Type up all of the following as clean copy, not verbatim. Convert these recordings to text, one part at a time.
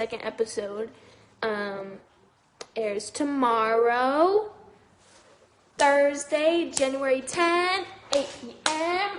second episode airs tomorrow, Thursday, January 10th, 8 p.m.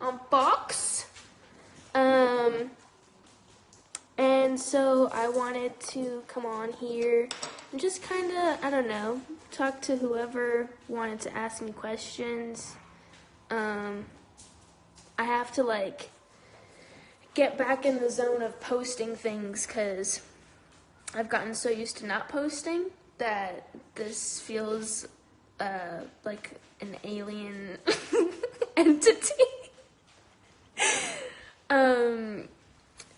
on Fox. And so I wanted to come on here and just kind of, I don't know, talk to whoever wanted to ask me questions. I have to, like, get back in the zone of posting things because I've gotten so used to not posting that this feels like an alien entity.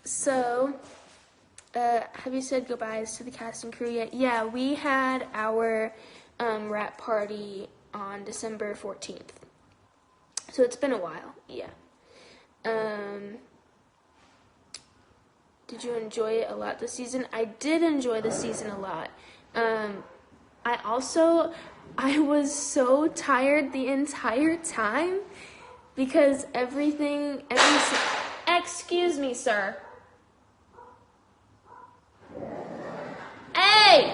So, have you said goodbyes to the cast and crew yet? Yeah, we had our wrap party on December 14th. So it's been a while, yeah. Did you enjoy it a lot this season? I did enjoy the season a lot. I was so tired the entire time because excuse me, sir. Hey!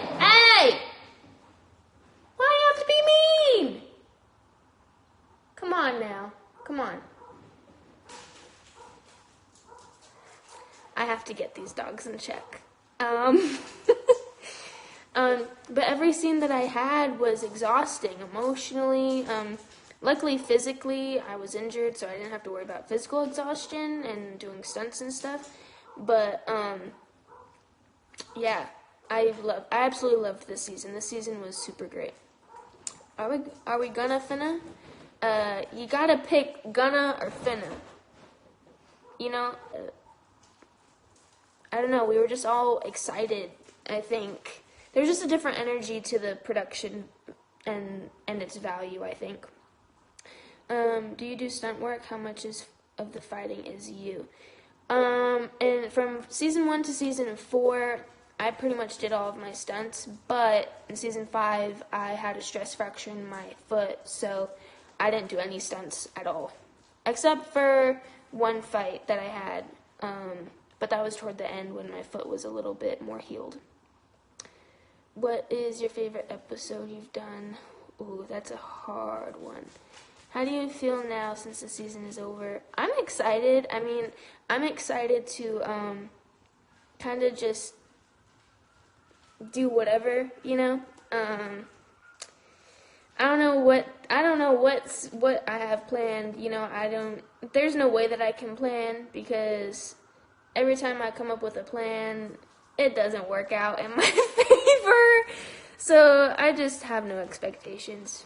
Why do you have to be mean? Come on now. Come on. I have to get these dogs in check. But every scene that I had was exhausting emotionally. Luckily, physically, I was injured, so I didn't have to worry about physical exhaustion and doing stunts and stuff. But, yeah, I absolutely loved this season. This season was super great. Are we gonna finna? You gotta pick gonna or finna. You know, I don't know, we were just all excited, I think. There was just a different energy to the production and its value, I think. Do you do stunt work? How much of the fighting is you? And from season 1 to season 4, I pretty much did all of my stunts, but in season 5, I had a stress fracture in my foot, so I didn't do any stunts at all. Except for one fight that I had, but that was toward the end when my foot was a little bit more healed. What is your favorite episode you've done? Ooh, that's a hard one. How do you feel now since the season is over? I'm excited. I mean, I'm excited to kind of just do whatever, you know? I don't know what I have planned, you know. There's no way that I can plan because every time I come up with a plan, it doesn't work out in my favor. So I just have no expectations.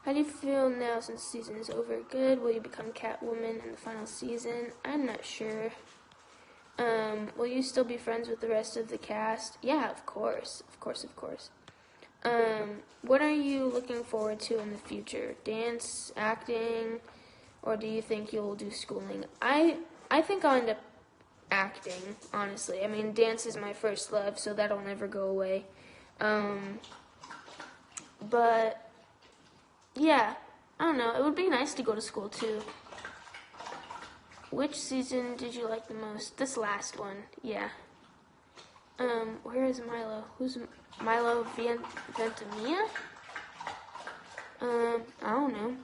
How do you feel now since the season is over? Good. Will you become Catwoman in the final season? I'm not sure. Will you still be friends with the rest of the cast? Yeah, of course. What are you looking forward to in the future? Dance, acting, or do you think you'll do schooling? I think I'll end up acting, honestly. I mean, dance is my first love, so that'll never go away. But yeah, I don't know. It would be nice to go to school too. Which season did you like the most? This last one, yeah. Where is Milo? Who's Milo Ventimiglia? I don't know.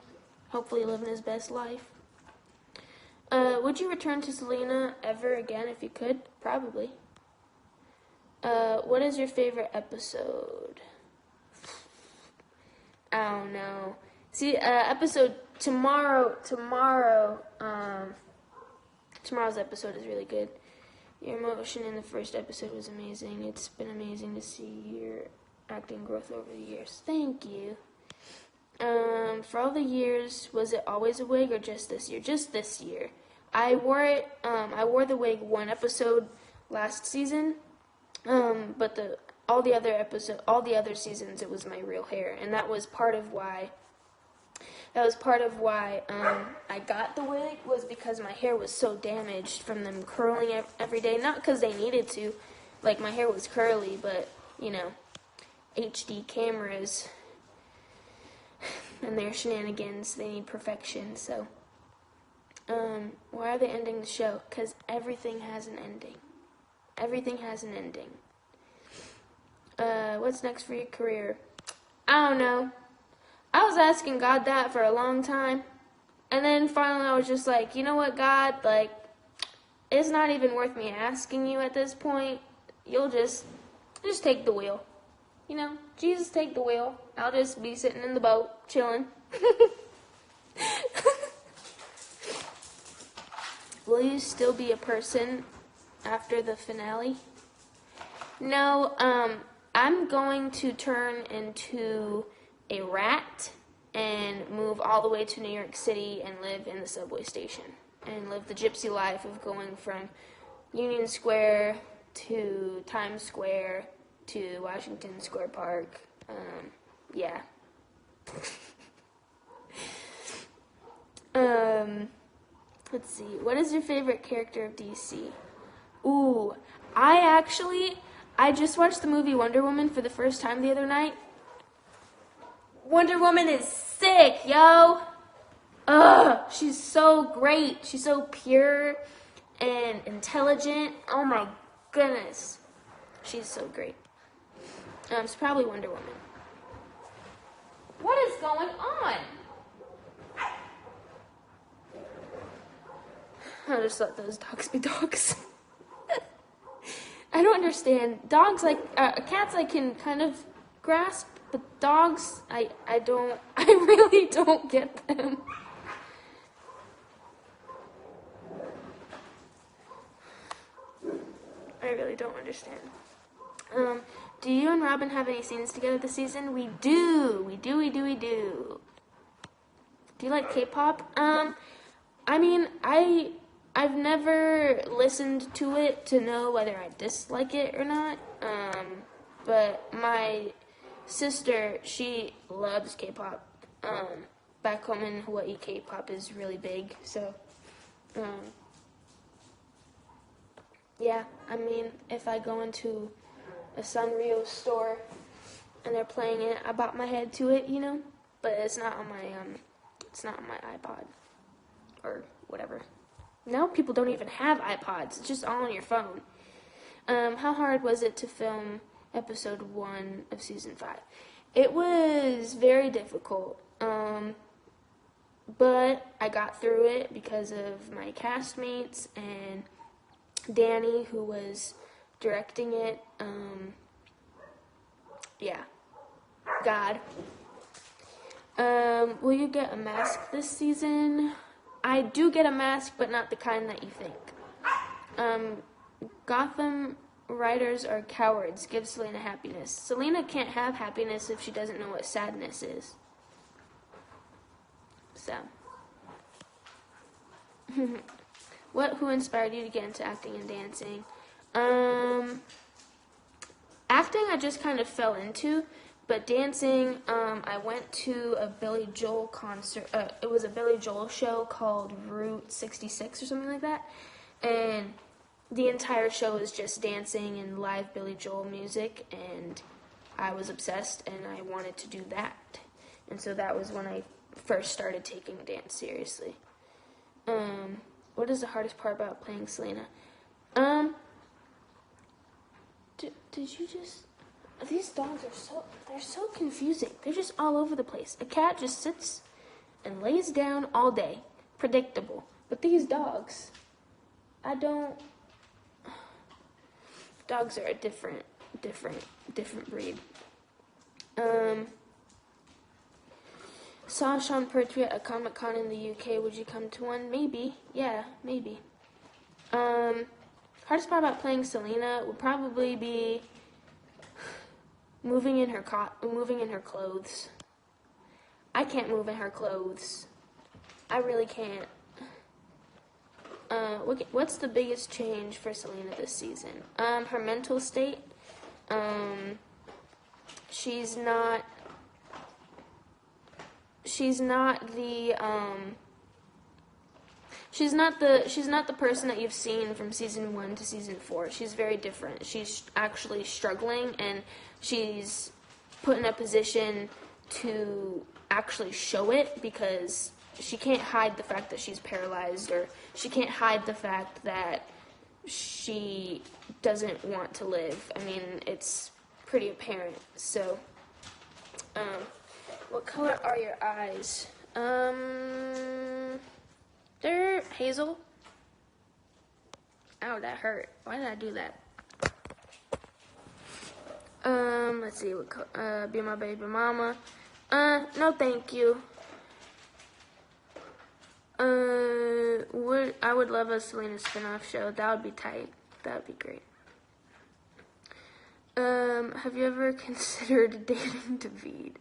Hopefully living his best life. Would you return to Selena ever again if you could? Probably. What is your favorite episode? I don't know. See, episode tomorrow's episode is really good. Your emotion in the first episode was amazing. It's been amazing to see your acting growth over the years. Thank you. For all the years, was it always a wig or just this year? Just this year. I wore it. I wore the wig one episode last season, but all the other seasons, it was my real hair, and that was part of why. I got the wig, was because my hair was so damaged from them curling every day. Not because they needed to, like my hair was curly, but you know, HD cameras and their shenanigans, they need perfection. So Why are they ending the show? Because everything has an ending. Everything has an ending. What's next for your career? I don't know. I was asking God that for a long time. And then finally I was just like, you know what, God? Like, it's not even worth me asking you at this point. You'll just take the wheel. You know, Jesus, take the wheel. I'll just be sitting in the boat, chilling. Will you still be a person after the finale? No, I'm going to turn into a rat and move all the way to New York City and live in the subway station. And live the gypsy life of going from Union Square to Times Square to Washington Square Park. Yeah. Let's see. What is your favorite character of DC? Ooh, I just watched the movie Wonder Woman for the first time the other night. Wonder Woman is sick, yo! Ugh, she's so great. She's so pure and intelligent. Oh my goodness. She's so great. It's probably Wonder Woman. What is going on? I'll just let those dogs be dogs. I don't understand. Dogs, cats I can kind of grasp, but dogs, I really don't get them. I really don't understand. Do you and Robin have any scenes together this season? We do. We do. Do you like K-pop? I mean, I've never listened to it to know whether I dislike it or not. But my sister, she loves K-pop. Back home in Hawaii, K-pop is really big. So, yeah, I mean, if I go into a Sanrio store and they're playing it, I bop my head to it, you know. But it's not on my iPod or whatever. Now people don't even have iPods. It's just all on your phone. How hard was it to film episode 1 of season 5? It was very difficult. But I got through it because of my castmates and Danny, who was directing it. Yeah. God. Will you get a mask this season? I do get a mask, but not the kind that you think. Gotham writers are cowards. Give Selena happiness. Selena can't have happiness if she doesn't know what sadness is. So. Who inspired you to get into acting and dancing? Acting I just kind of fell into, but dancing, I went to a Billy Joel concert. It was a Billy Joel show called Route 66 or something like that, and the entire show was just dancing and live Billy Joel music, and I was obsessed, and I wanted to do that, and so that was when I first started taking dance seriously. What is the hardest part about playing Selena? Did you just... These dogs they're so confusing. They're just all over the place. A cat just sits and lays down all day. Predictable. But these dogs, dogs are a different breed. Saw Sean Pertwee at a Comic-Con in the UK. Would you come to one? Maybe. Yeah, maybe. Hardest part about playing Selena would probably be moving in her clothes. I can't move in her clothes. I really can't. What's the biggest change for Selena this season? Her mental state. She's not the person that you've seen from season 1 to season 4. She's very different. She's actually struggling, and she's put in a position to actually show it because she can't hide the fact that she's paralyzed, or she can't hide the fact that she doesn't want to live. I mean, it's pretty apparent. So, what color are your eyes? They're hazel. Ow, that hurt. Why did I do that? Let's see, what be my baby mama. No thank you. I would love a Selena spin-off show. That would be tight. That would be great. Have you ever considered dating David?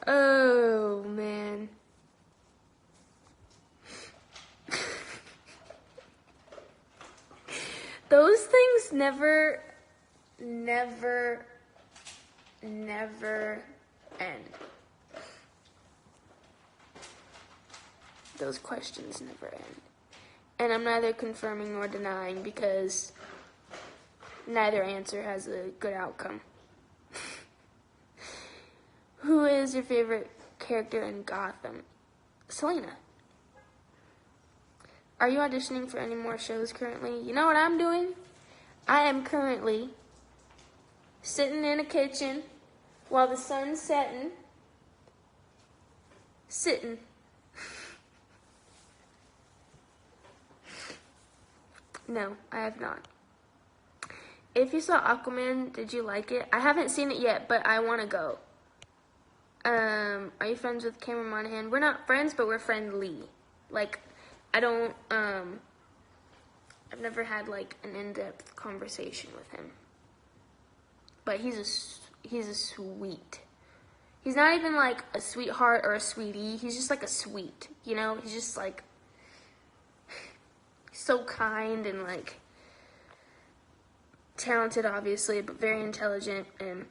Oh, man. Those things never end. Those questions never end. And I'm neither confirming nor denying, because neither answer has a good outcome. Who is your favorite character in Gotham? Selena. Are you auditioning for any more shows currently? You know what I'm doing? I am currently sitting in a kitchen while the sun's setting. Sitting. No, I have not. If you saw Aquaman, did you like it? I haven't seen it yet, but I want to go. Are you friends with Camren Monahan? We're not friends, but we're friendly. Like, I don't, I've never had, like, an in-depth conversation with him. But he's a sweet. He's not even, like, a sweetheart or a sweetie. He's just, like, a sweet, you know? He's just, like, so kind and, like, talented, obviously, but very intelligent, and,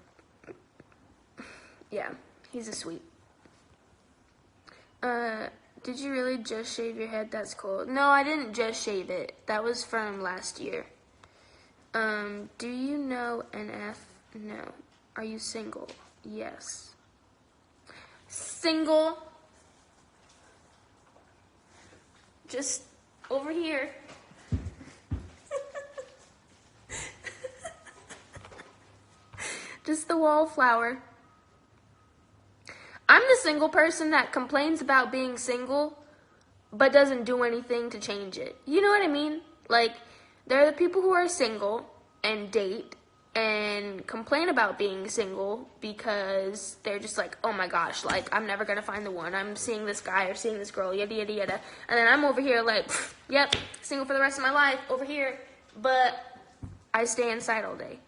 yeah, he's a sweet. Did you really just shave your head? That's cool. No, I didn't just shave it. That was from last year. Do you know NF? No. Are you single? Yes. Single. Just over here. Just the wallflower. I'm the single person that complains about being single, but doesn't do anything to change it. You know what I mean? Like, there are the people who are single and date and complain about being single because they're just like, oh my gosh, like, I'm never gonna find the one. I'm seeing this guy or seeing this girl, yada, yada, yada. And then I'm over here like, yep, single for the rest of my life, over here. But I stay inside all day.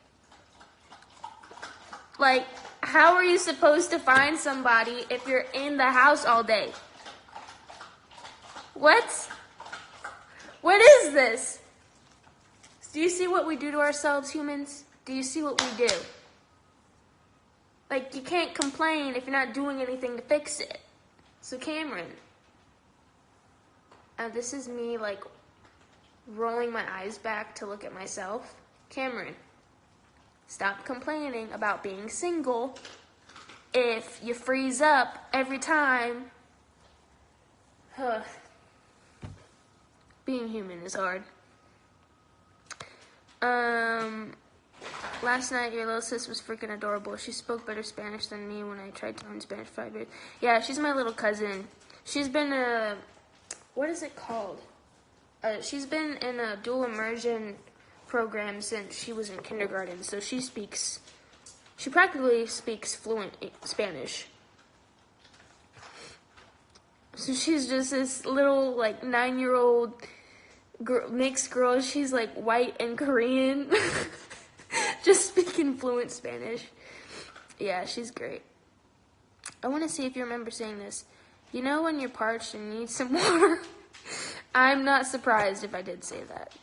Like, how are you supposed to find somebody if you're in the house all day? What? What is this? Do you see what we do to ourselves, humans? Do you see what we do? Like, you can't complain if you're not doing anything to fix it. So, Camren. This is me, like, rolling my eyes back to look at myself. Camren. Stop complaining about being single if you freeze up every time. Being human is hard. Last night, your little sis was freaking adorable. She spoke better Spanish than me when I tried to learn Spanish for 5 years. Yeah, she's my little cousin. She's been what is it called? She's been in a dual immersion program since she was in kindergarten, so she practically speaks fluent Spanish. So she's just this little, like, 9-year-old mixed girl. She's, like, white and Korean, just speaking fluent Spanish. Yeah, she's great. I want to see if you remember saying this. You know when you're parched and you need some water? I'm not surprised if I did say that.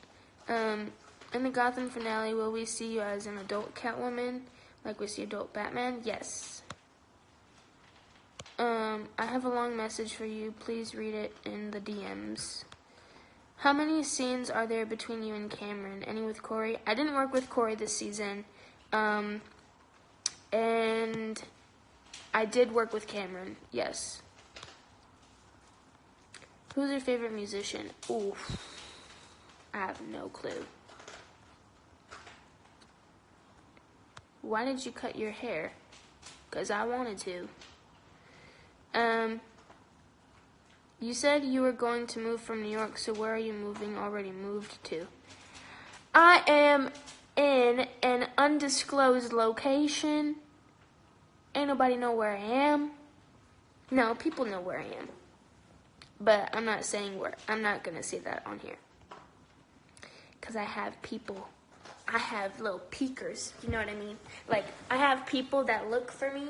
In the Gotham finale, will we see you as an adult Catwoman, like we see adult Batman? Yes. I have a long message for you. Please read it in the DMs. How many scenes are there between you and Camren? Any with Corey? I didn't work with Corey this season. And I did work with Camren, yes. Who's your favorite musician? Oof. I have no clue. Why did you cut your hair? Because I wanted to. You said you were going to move from New York, so where are you already moved to? I am in an undisclosed location. Ain't nobody know where I am. No, people know where I am. But I'm not saying where. I'm not going to say that on here. Because I have people. I have little peekers. You know what I mean? Like, I have people that look for me.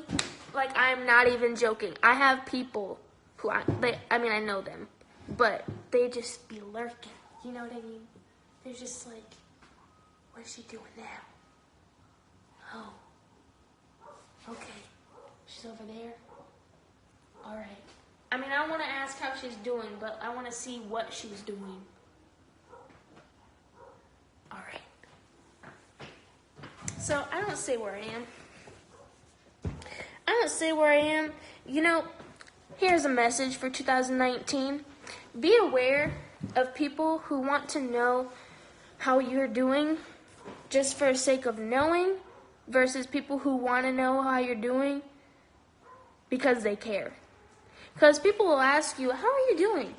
Like, I'm not even joking. I have people who I know them. But they just be lurking. You know what I mean? They're just like, what's she doing now? Oh. Okay. She's over there? All right. I mean, I want to ask how she's doing, but I want to see what she's doing. All right. So, I don't say where I am. I don't say where I am. You know, here's a message for 2019. Be aware of people who want to know how you're doing just for the sake of knowing versus people who want to know how you're doing because they care. Because people will ask you, how are you doing?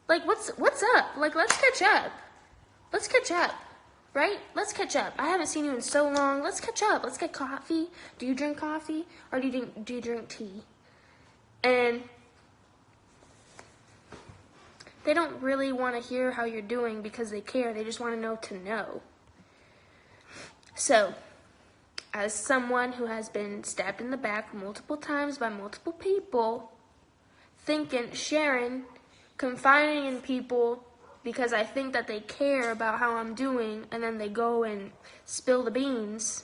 Like, what's up? Like, let's catch up. Let's catch up, right? Let's catch up. I haven't seen you in so long. Let's catch up. Let's get coffee. Do you drink coffee or do you drink tea? And they don't really want to hear how you're doing because they care. They just want to know. So, as someone who has been stabbed in the back multiple times by multiple people, sharing, confiding in people because I think that they care about how I'm doing, and then they go and spill the beans.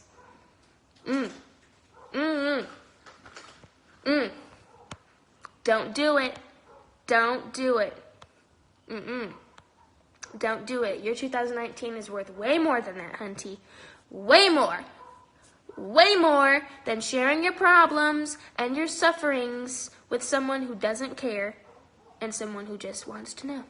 Don't do it. Don't do it. Don't do it. Your 2019 is worth way more than that, hunty. Way more. Way more than sharing your problems and your sufferings with someone who doesn't care and someone who just wants to know.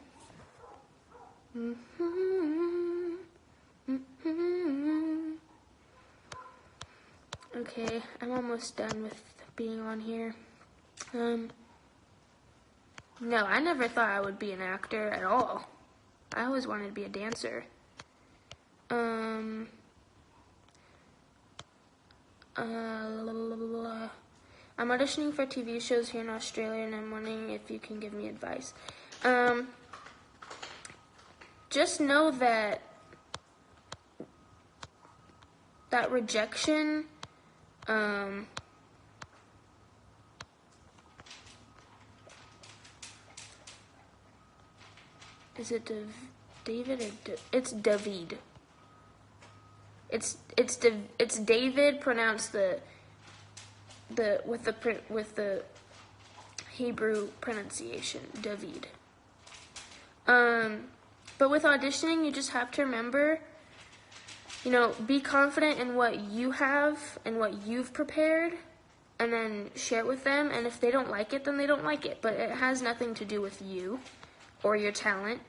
Okay, I'm almost done with being on here. No, I never thought I would be an actor at all. I always wanted to be a dancer. I'm auditioning for TV shows here in Australia, and I'm wondering if you can give me advice. Just know that rejection, is it David or it's David? It's David pronounced with the Hebrew pronunciation, David. But with auditioning, you just have to remember, be confident in what you have and what you've prepared, and then share it with them. And if they don't like it, then they don't like it. But it has nothing to do with you or your talent.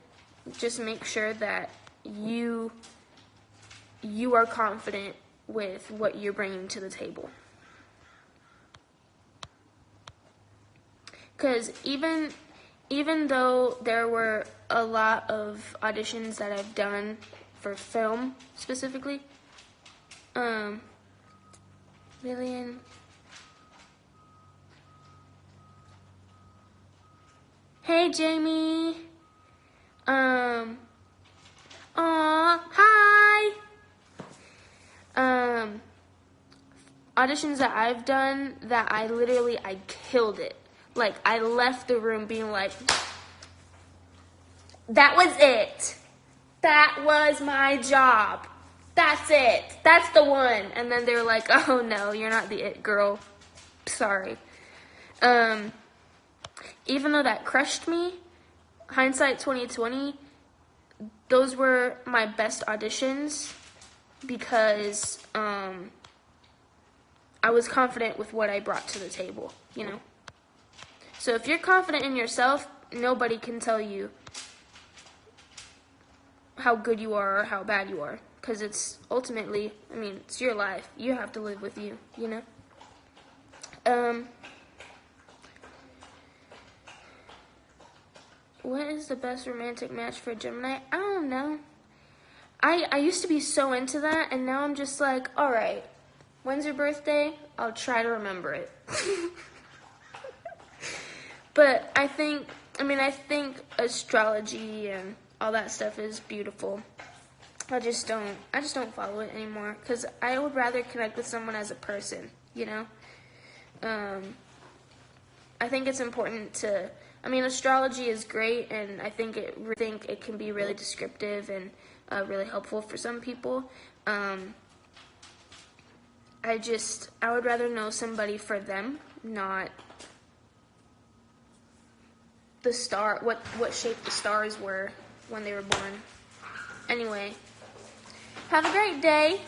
Just make sure that you are confident with what you're bringing to the table. Because even though there were a lot of auditions that I've done for film specifically, Lillian, hey Jamie, hi. Auditions that I've done that I killed it. Like, I left the room being like, that was it. That was my job. That's it. That's the one. And then they were like, oh no, you're not the it girl. Sorry. Even though that crushed me, hindsight 2020, those were my best auditions because I was confident with what I brought to the table, you know. So if you're confident in yourself, nobody can tell you how good you are or how bad you are, because it's ultimately, I mean, it's your life. You have to live with you, you know. What is the best romantic match for a Gemini? I don't know. I used to be so into that, and now I'm just like, all right, when's your birthday? I'll try to remember it. But I think astrology and all that stuff is beautiful. I just don't follow it anymore, because I would rather connect with someone as a person, you know. I think it's important to, astrology is great, and I think it can be really descriptive and really helpful for some people. I would rather know somebody for them, not what shape the stars were when they were born. Anyway, have a great day.